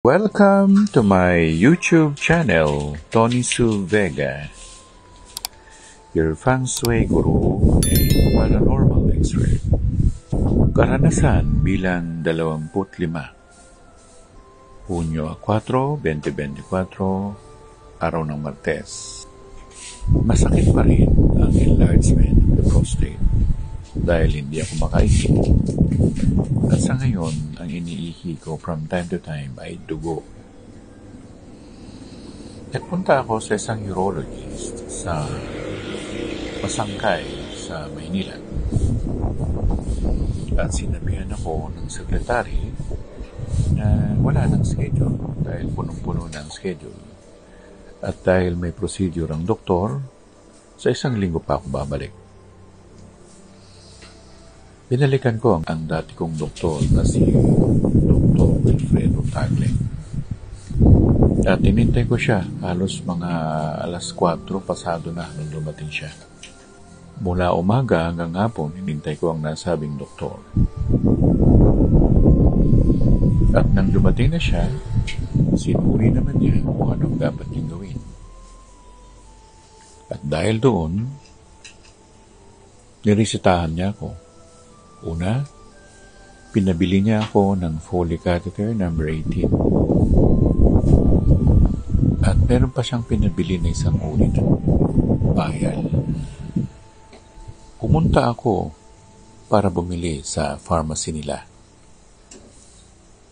Welcome to my YouTube channel, Tony Su Vega, your feng shui guru and paranormal expert. Karanasan bilang 25, Hunyo 4, 2024, araw ng Martes. Masakit pa rin ang enlargement of the prostate dahil hindi ako makaihi. At sa ngayon, ang iniihi ko from time to time ay dugo. Nagpunta ako sa isang urologist sa Pasangkay sa Maynila. At sinabihan ako ng sekretary na wala ng schedule dahil punong-puno ng schedule. At dahil may procedure ang doktor, sa isang linggo pa ako babalik. Binalikan ko ang dati kong doktor na si Dr. Wilfredo Tagle. At tinintay ko siya halos mga alas 4 pasado na nung dumating siya. Mula umaga hanggang hapon, hinintay ko ang nasabing doktor. At nang dumating na siya, sinuri naman niya kung anong dapat niyang gawin. At dahil doon, niresetahan niya ako. Una, pinabili niya ako ng Foley catheter number 18. At meron pa siyang pinabili na isang unit, vial. Pumunta ako para bumili sa pharmacy nila.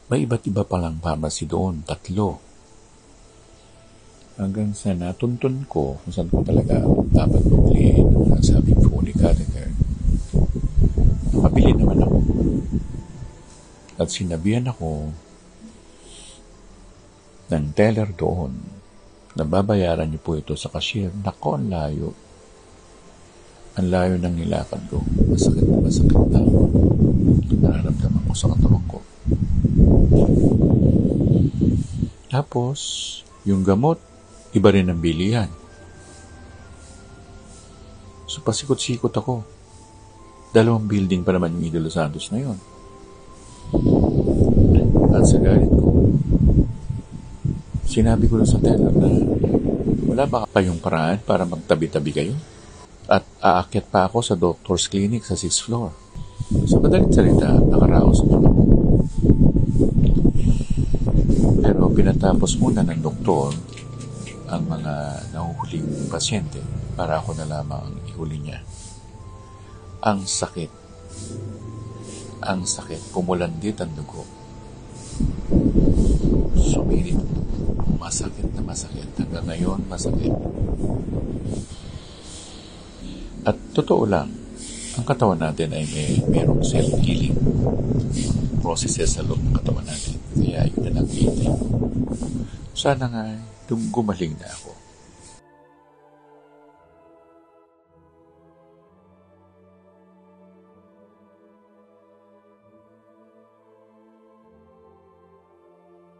May iba't iba palang pharmacy doon, 3. Hanggang sa natuntun ko kung saan ko talaga dapat bumili ng nasabing Foley catheter. Nakabili naman ako. At sinabihan ako ng teller doon na babayaran niyo po ito sa cashier. Nako, ang layo. Ang layo ng nilakad ko. Masakit na. Nararamdaman ko sa katawan ko. Tapos, yung gamot, iba rin ang bilihan. So, pasikot-sikot ako. 2 building pa naman yung Idolo Santos na yun. At sa galit ko, sinabi ko sa teller na wala ba kayong paraan para magtabi-tabi kayo? At aakyat pa ako sa doctor's clinic sa 6th floor. Sa madaling salita, nakaraos naman ako. Pero pinatapos muna ng doktor ang mga nahuhuling pasyente para ako na lamang ang ihuli niya. Ang sakit. Pumulandit ang dugo. Sumirit. Masakit. Hanggang ngayon, masakit. At totoo lang, ang katawan natin ay mayroong self-healing processes sa loob ng katawan natin. Kaya yun na lang itin. Sana nga, gumaling na ako.